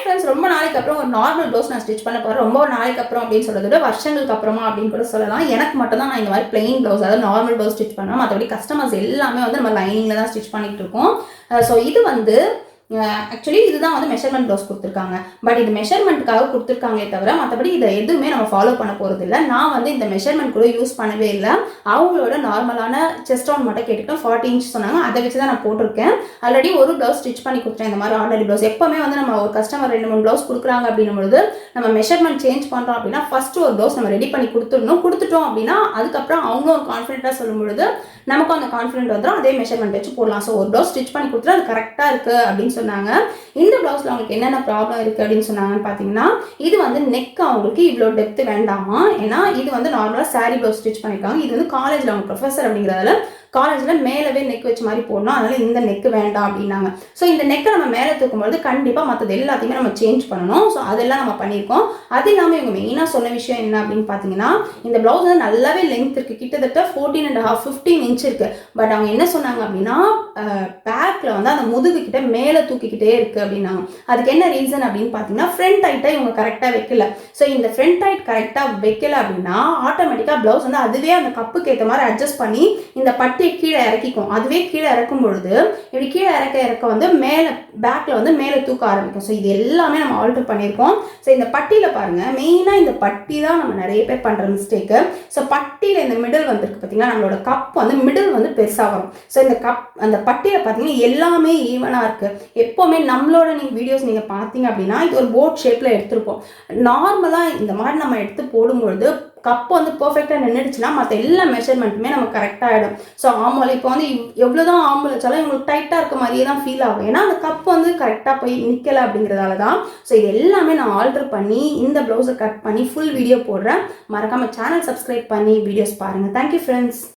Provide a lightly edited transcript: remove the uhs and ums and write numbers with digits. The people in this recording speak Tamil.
ஃப்ரெண்ட்ஸ், ரொம்ப நாளைக்கு அப்புறம் ஒரு நார்மல் ப்ளவுஸ் நான் ஸ்டிச் பண்ண போகிறேன். ரொம்ப நாளைக்கு அப்புறம் அப்படின்னு சொல்கிறத விட வருஷங்களுக்கு அப்புறமா அப்படின்னு கூட சொல்லலாம். எனக்கு மட்டும் தான் நான் இந்த மாதிரி பிளெயின் ப்ளவுஸ், அதாவது நார்மல் ப்ளவுஸ் ஸ்டிச் பண்ணுவேன். மற்றபடி கஸ்டமர்ஸ் எல்லாமே வந்து நம்ம லைனிங்கில் தான் ஸ்டிச் பண்ணிட்டு இருக்கோம். ஸோ இது வந்து ஆக்சுவலி இதுதான் வந்து மெஷர்மெண்ட் ப்ளவுஸ் கொடுத்துருக்காங்க. பட் இது மெஷர்மெண்ட்டுக்காக கொடுத்துருக்காங்களே தவிர மற்றபடி இதை எதுவுமே நம்ம ஃபாலோ பண்ண போகிறது இல்லை. நான் வந்து இந்த மெஷர்மெண்ட் கூட யூஸ் பண்ணவே இல்லை. அவங்களோட நார்மலான செஸ்ட் ரவுண்ட் மட்டும் கேட்டுக்கிட்டோம். 40 இன்ச் சொன்னாங்க. அதை வச்சு தான் நான் போட்டிருக்கேன். ஆல்ரெடி ஒரு ப்ளவுஸ் ஸ்டிச் பண்ணி கொடுத்தேன். இந்த மாதிரி ஆர்டினரி ப்ளவுஸ் எப்போவுமே வந்து நம்ம ஒரு கஸ்டமர் 2-3 ப்ளவுஸ் கொடுக்குறாங்க அப்படின்னும் பொழுது நம்ம மெஷர்மெண்ட் சேஞ்ச் பண்ணுறோம் அப்படின்னா ஃபர்ஸ்ட் ஒரு ப்ளவுஸ் நம்ம ரெடி பண்ணி கொடுத்துட்டோம் அப்படின்னா அதுக்கப்புறம் அவங்களும் ஒரு கான்ஃபிடென்ட்டாக சொல்லும் பொழுது நமக்கும் அந்த கான்ஃபிடென்ட் வந்துடும். அதே மெஷர்மெண்ட் வச்சு போடலாம். ஸோ ஒரு ப்ளவுஸ் ஸ்டிச் பண்ணி கொடுத்துட்டு அது கரெக்டாக இருக்குது அப்படின்னு சொன்னாங்க. இந்த ப்ளவுஸில் அவங்களுக்கு என்னென்ன ப்ராப்ளம் இருக்குது அப்படின்னு சொன்னாங்கன்னு பார்த்தீங்கன்னா, இது வந்து நெக் அவங்களுக்கு இவ்வளோ டெப்த் வேண்டாமா. ஏன்னா இது வந்து நார்மலாக சாரீ ப்ளவுஸ் ஸ்டிச் பண்ணியிருக்காங்க. இது வந்து காலேஜில் அவங்க ப்ரொஃபஸர் அப்படிங்கிறதால காலேஜில் மேலவே நெக் வச்ச மாதிரி போடணும். அதனால இந்த நெக் வேண்டாம் அப்படின்னாங்க. ஸோ இந்த நெக்கை நம்ம மேலே தூக்கும்போது கண்டிப்பாக மற்றது எல்லாத்தையுமே நம்ம சேஞ்ச் பண்ணணும். ஸோ அதெல்லாம் நம்ம பண்ணியிருக்கோம். அது இல்லாமல் இவங்க மெயினாக சொன்ன விஷயம் என்ன அப்படின்னு பார்த்தீங்கன்னா, இந்த ப்ளவுஸ் வந்து நல்லாவே லென்த் இருக்குது. கிட்டத்தட்ட 14.5 15 இன்ச் இருக்குது. பட் அவங்க என்ன சொன்னாங்க அப்படின்னா, பேக்கில் வந்து அந்த முதுகு கிட்ட மேலே தூக்கிக்கிட்டே இருக்குது அப்படின்னாங்க. அதுக்கு என்ன ரீசன் அப்படின்னு பார்த்தீங்கன்னா, ஃப்ரண்ட் டைட்டை இவங்க கரெக்டாக வைக்கல. ஸோ இந்த ஃப்ரண்ட் டைட் கரெக்டாக வைக்கல அப்படின்னா ஆட்டோமேட்டிக்காக ப்ளவுஸ் வந்து அதுவே அந்த கப்புக்கு ஏற்ற மாதிரி அட்ஜஸ்ட் பண்ணி இந்த பட்டி கீழே இறக்கிக்கும். அதுவே கீழே இறக்கும் பொழுது இப்படி கீழே இறக்க வந்து மேலே பேக்கில் வந்து மேலே தூக்க ஆரம்பிக்கும். ஸோ இது எல்லாமே நம்ம ஆல்டர் பண்ணியிருக்கோம். ஸோ இந்த பட்டியில் பாருங்கள், மெயினாக இந்த பட்டி தான் நம்ம நிறைய பேர் பண்ணுற மிஸ்டேக்கு. ஸோ பட்டியில் இந்த மிடில் வந்துருக்கு பார்த்தீங்கன்னா, நம்மளோட கப் வந்து மிடில் வந்து பெருசாக வரும். ஸோ இந்த அந்த பட்டியில் பார்த்தீங்கன்னா எல்லாமே ஈவனாக இருக்குது. எப்போவுமே நம்மளோட நீங்கள் வீடியோஸ் நீங்கள் பார்த்தீங்க அப்படின்னா இது ஒரு போட் ஷேப்பில் எடுத்திருப்போம். நார்மலாக இந்த மாதிரி நம்ம எடுத்து போடும்பொழுது கப் வந்து பர்ஃபெக்டாக நின்றுடுச்சுன்னா மற்ற எல்லா மெஷர்மெண்ட்டுமே நமக்கு கரெக்டாக ஆகிடும். ஸோ ஆமாம் இப்போ வந்து எவ்வளோ தான் ஆம்பல் வச்சாலும் இவங்களுக்கு டைட்டாக இருக்க மாதிரியே தான் ஃபீல் ஆகும். ஏன்னா அந்த கப் வந்து கரெக்டாக போய் நிற்கலை அப்படிங்கிறதால தான். ஸோ இது எல்லாமே நான் ஆல்டர் பண்ணி இந்த ப்ளவுஸை கட் பண்ணி ஃபுல் வீடியோ போடுறேன். மறக்காமல் சேனல் சப்ஸ்கிரைப் பண்ணி வீடியோஸ் பாருங்கள். Thank you friends.